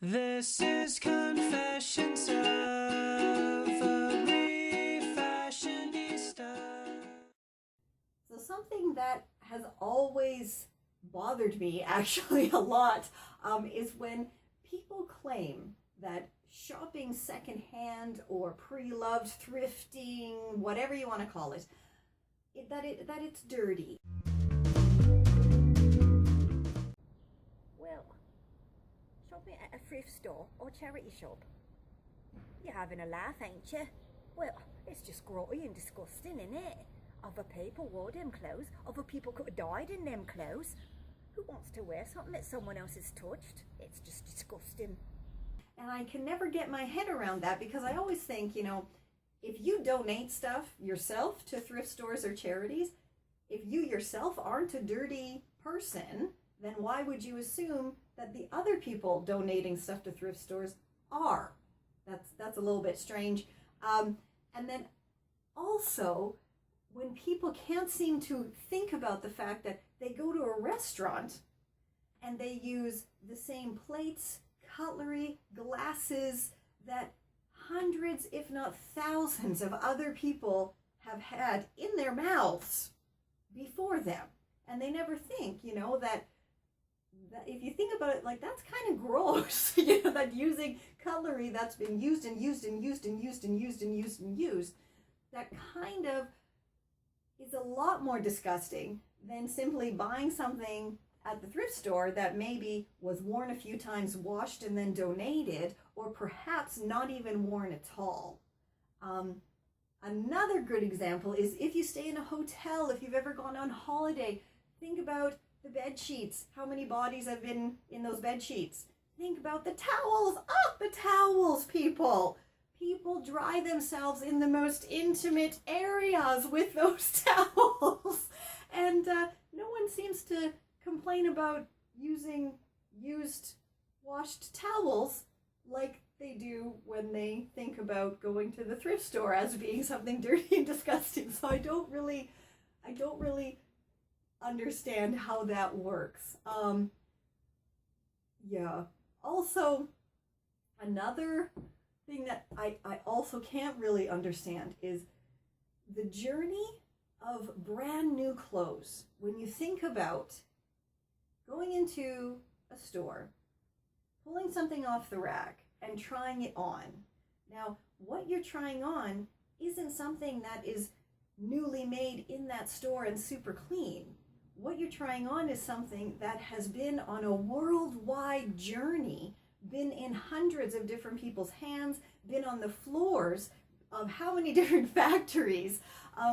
This is Confessions of a Refashionista. So something that has always bothered me actually a lot is when people claim that shopping secondhand or pre-loved thrifting, whatever you want to call it, that it's dirty. Well, shopping at a thrift store or charity shop. You're having a laugh, ain't you? Well, it's just grotty and disgusting, isn't it? Other people wore them clothes. Other people could have died in them clothes. Who wants to wear something that someone else has touched? It's just disgusting. And I can never get my head around that because I always think, if you donate stuff yourself to thrift stores or charities, if you yourself aren't a dirty person, then why would you assume that the other people donating stuff to thrift stores are? That's a little bit strange. And then also, when people can't seem to think about the fact that they go to a restaurant and they use the same plates, cutlery, glasses that hundreds, if not thousands, of other people have had in their mouths before them. And they never think, that if you think about it, like, that's kind of gross, that using cutlery that's been used and used and used and used and used and used and used, that kind of is a lot more disgusting than simply buying something at the thrift store that maybe was worn a few times, washed, and then donated, or perhaps not even worn at all. Another good example is if you stay in a hotel, if you've ever gone on holiday, think about the bed sheets. How many bodies have been in those bed sheets? Think about the towels. Oh, the towels, people. People dry themselves in the most intimate areas with those towels. And no one seems to complain about using used washed towels like they do when they think about going to the thrift store as being something dirty and disgusting. So I don't really understand how that works. Yeah. Also, another thing that I also can't really understand is the journey of brand new clothes. When you think about going into a store, pulling something off the rack and trying it on. Now, what you're trying on isn't something that is newly made in that store and super clean. What you're trying on is something that has been on a worldwide journey, been in hundreds of different people's hands, been on the floors of how many different factories,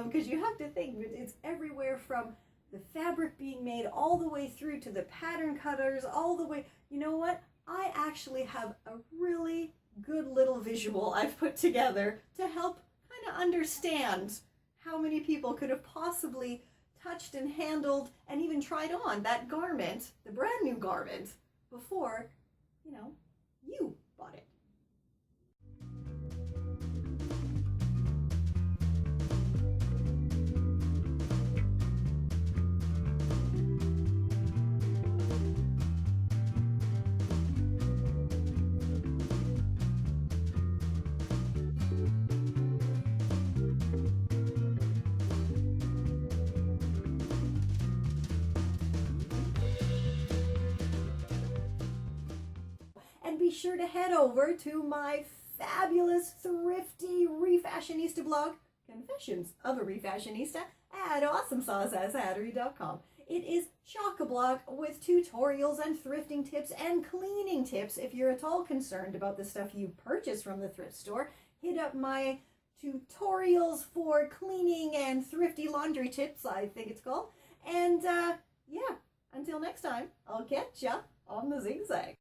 because you have to think it's everywhere from the fabric being made all the way through to the pattern cutters, all the way. You know what? I actually have a really good little visual I've put together to help kind of understand how many people could have possibly touched and handled and even tried on that garment, the brand new garment, before, you bought it. And be sure to head over to my fabulous, thrifty Refashionista blog, Confessions of a Refashionista, at awesomesauceashattery.com. It is chock-a-block with tutorials and thrifting tips and cleaning tips. If you're at all concerned about the stuff you purchase from the thrift store, hit up my tutorials for cleaning and thrifty laundry tips, I think it's called. And yeah, until next time, I'll catch ya on the zigzag.